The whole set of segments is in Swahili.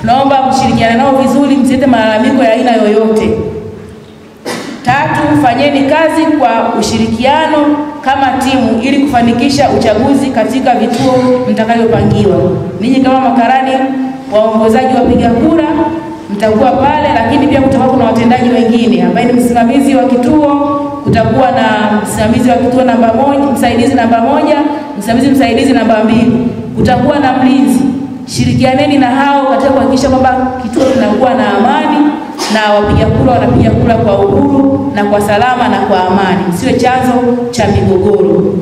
Tunaomba mshirikiane nao vizuri, msilete malalamiko ya aina yoyote. 3, fanyeni kazi kwa ushirikiano kama timu ili kufanikisha uchaguzi katika vituo mtakavyopangiwa. Ninyi kama makarani waongozaji wapiga kura mtakuwa pale, lakini pia kutakuwa na watendaji wengine ambaye ni msimamizi wa kituo, kutakuwa na msimamizi wa kituo namba 1, msaidizi namba 1, msaidizi namba 2, kutakuwa na mlinzi. Shirikianeni na hao katika kuhakikisha kwamba kituo kinakuwa na amani na wapiga kura wanapiga kura kwa uhuru na kwa salama na kwa amani, msiwe chanzo cha migogoro.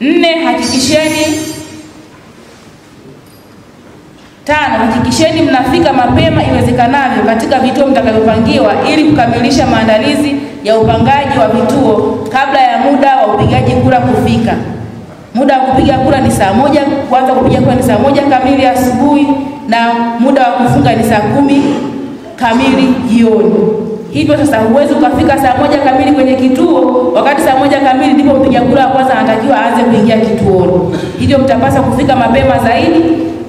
4, hakikisheni mnafika mapema iwezekanavyo katika vituo mtakavyopangiwa ili kukamilisha maandalizi ya upangaji wa vituo kabla ya muda wa upigaji kura kufika. Muda wa kupiga kura ni saa 1, kuanza kupiga kura ni saa 1 kamili asubuhi na muda wa kufunga ni saa 10 kamili jioni. Hivyo sasa huwezi ukafika saa 1 kamili kwenye kituo wakati saa 1 kamili ndipo mpiga kura wa kwanza anatakiwa aanze kuingia kituoni. Hivyo mtapaswa kufika mapema zaidi.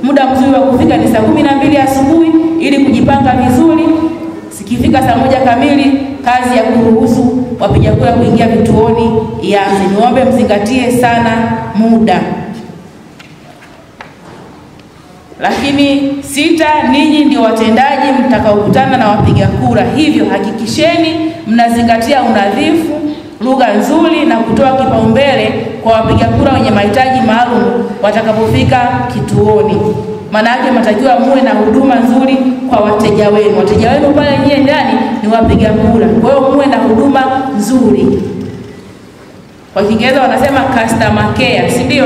Muda mzuri wa kufika ni saa 12 asubuhi ili kujipanga vizuri. Sikifika saa 1 kamili kazi ya kuruhusu wapiga kura kuingia vituoni ianze. Niombe mzingatie sana muda. Lakini 6, ninyi ndio watendaji mtakaokutana na wapiga kura. Hivyo hakikisheni mnazingatia unadhifu, lugha nzuri na kutoa kipaumbele kwa wapiga kura wenye mahitaji maalum watakapofika kituoni. Maana yake mtakiwa muwe na huduma nzuri kwa wateja wenu. Wateja wenu pale nje ndani ni wapiga kura. Kwa hiyo muwe na huduma nzuri. Kwa Kiingereza wanasema customer care, si ndio?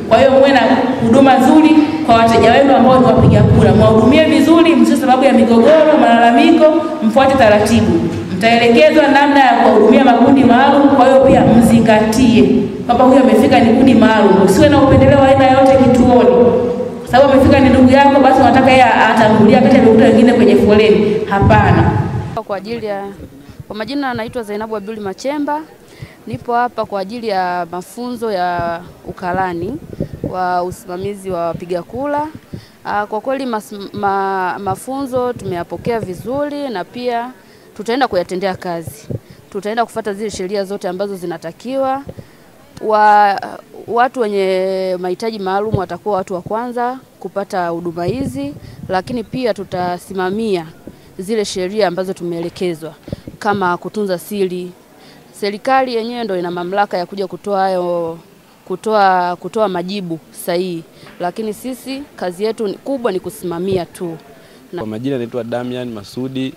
Kwa hiyo muwe na huduma nzuri kwa wateja wenu ambao ni wapiga kura. Mwahudumie vizuri, msio sababu ya migogoro, malalamiko, mfuate taratibu. Mtaelekezwa namna ya kuhudumia makundi maalum, kwa hiyo pia mzingatie kwamba huyu amefika ni kundi maalum. Usiwe na upendeleo aina yote kituoni. Sababu amefika ni ndugu yako basi unataka yeye atangulia kati ya wengine wengine kwenye foleni. Hapana. Kwa majina anaitwa Zainabu Abdul Machemba. Nipo hapa kwa ajili ya mafunzo ya ukarani wa usimamizi wa wapiga kura. Kwa kweli mafunzo tumeyapokea vizuri na pia tutaenda kuyatendea kazi. Tutaenda kufuata zile sheria zote ambazo zinatakiwa. Watu wenye mahitaji maalum watakuwa watu wa kwanza kupata huduma hizi, lakini pia tutasimamia zile sheria ambazo tumeelekezwa kama kutunza siri. Serikali yenyewe ndio ina mamlaka ya kuja kutoa majibu sahihi, lakini sisi kazi yetu kubwa ni kusimamia tu. Kwa majina naitwa Damian Masudi,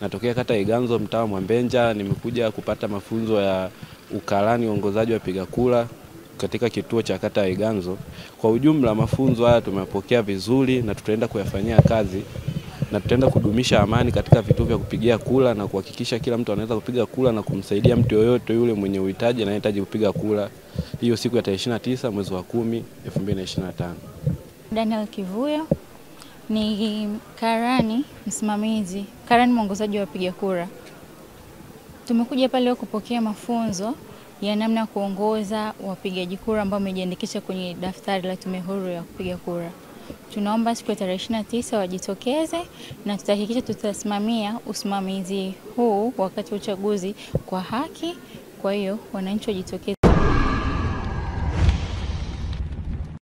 natokea kata Iganzo, mtaa Mwambenja. Nimekuja kupata mafunzo ya ukarani uongozaji wa wapiga kura katika kituo cha kata Iganzo. Kwa ujumla mafunzo haya tumepokea vizuri na tutaenda kuyafanyia kazi na tutaenda kudumisha amani katika vituo vya kupigia kura na kuhakikisha kila mtu anaweza kupiga kura na kumsaidia mtu yoyote yule mwenye uhitaji na anahitaji kupiga kura hiyo siku ya 29 mwezi wa 10 2025. Daniel Kivuyo ni karani msimamizi, karani mwongozaji wa wapiga kura. Tumekuja pale kupokea mafunzo ya namna ya kuongoza wapigaji kura ambao wamejiandikisha kwenye daftari la Tume Huru ya Kupiga Kura. Tunaomba siku ya 29 wajitokeze na tutahakikisha tutasimamia usimamizi huu wakati wa uchaguzi kwa haki. Kwa hiyo wananchi wajitokeze.